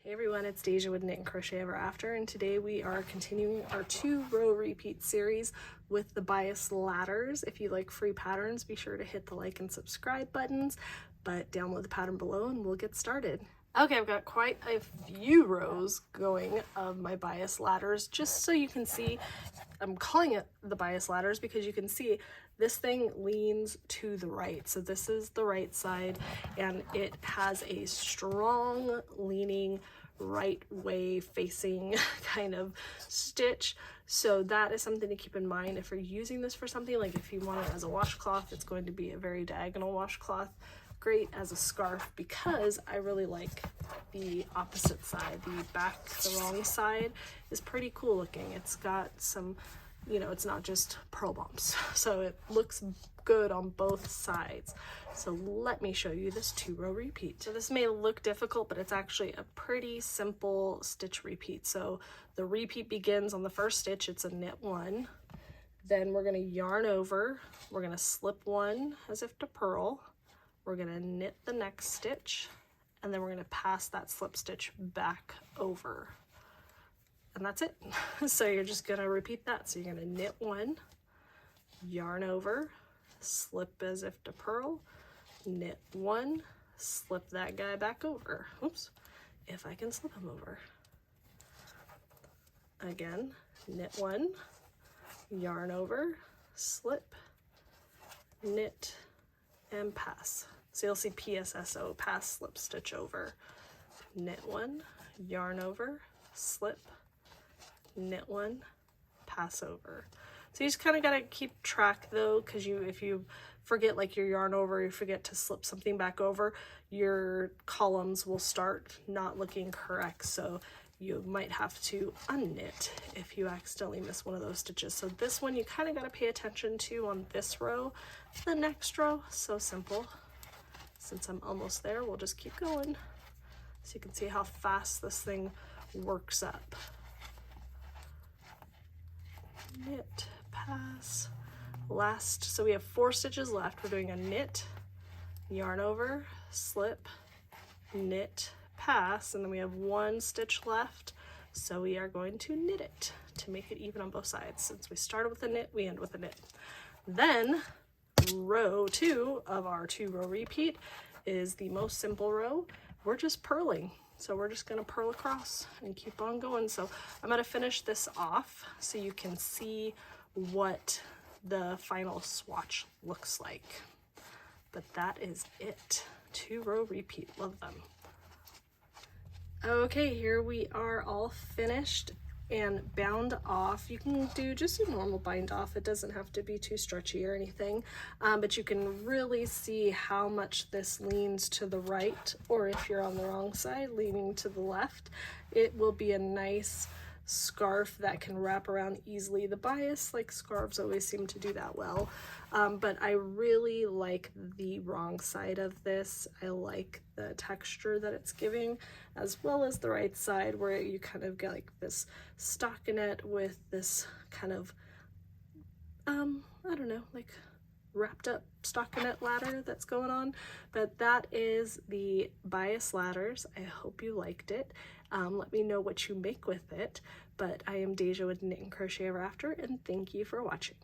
Hey everyone, it's Deja with Knit and Crochet Ever After, and today we are continuing our 2-row repeat series with the bias ladders. If you like free patterns, be sure to hit the like and subscribe buttons, but download the pattern below and we'll get started. Okay, I've got quite a few rows going of my bias ladders, just so you can see. I'm calling it the bias ladders because you can see this thing leans to the right. So this is the right side and it has a strong leaning right way facing kind of stitch. So that is something to keep in mind if you're using this for something, like if you want it as a washcloth, it's going to be a very diagonal washcloth. Great as a scarf because I really like the opposite side. The wrong side is pretty cool looking. It's got some, you know, it's not just pearl bumps, so it looks good on both sides. So let me show you this 2-row repeat. So this may look difficult, but it's actually a pretty simple stitch repeat. So the repeat begins on the first stitch. It's a knit 1, then we're going to yarn over, we're going to slip 1 as if to purl, we're going to knit the next stitch, and then we're going to pass that slip stitch back over. And that's it. So you're just going to repeat that. So you're going to knit 1, yarn over, slip as if to purl, knit 1, slip that guy back over. Oops, if I can slip him over. Again, knit 1, yarn over, slip, knit, and pass. So you'll see PSSO, pass, slip, stitch over. Knit 1, yarn over, slip, knit 1, pass over. So you just kind of got to keep track though, because if you forget like your yarn over, you forget to slip something back over, your columns will start not looking correct. So you might have to unknit if you accidentally miss one of those stitches. So this one you kind of got to pay attention to on this row. The next row, so simple. Since I'm almost there, we'll just keep going. So you can see how fast this thing works up. Knit, pass, last. So we have 4 stitches left. We're doing a knit, yarn over, slip, knit, pass, and then we have 1 stitch left. So we are going to knit it to make it even on both sides. Since we started with a knit, we end with a knit. Then row 2 of our 2-row repeat is the most simple row. We're just purling. So we're just going to purl across and keep on going. So I'm going to finish this off so you can see what the final swatch looks like. But that is it. 2-row repeat. Love them. Okay, here we are all finished and bound off. You can do just a normal bind off. It doesn't have to be too stretchy or anything, but you can really see how much this leans to the right, or if you're on the wrong side, leaning to the left. It will be a nice scarf that can wrap around easily. The bias, like scarves, always seem to do that well, but I really like the wrong side of this. I like the texture that it's giving, as well as the right side where you kind of get like this stockinette with this kind of I don't know, like wrapped up stockinette ladder that's going on. But that is the bias ladders. I hope you liked it. Let me know what you make with it. But I am Deja with Knit and Crochet Ever After, and thank you for watching.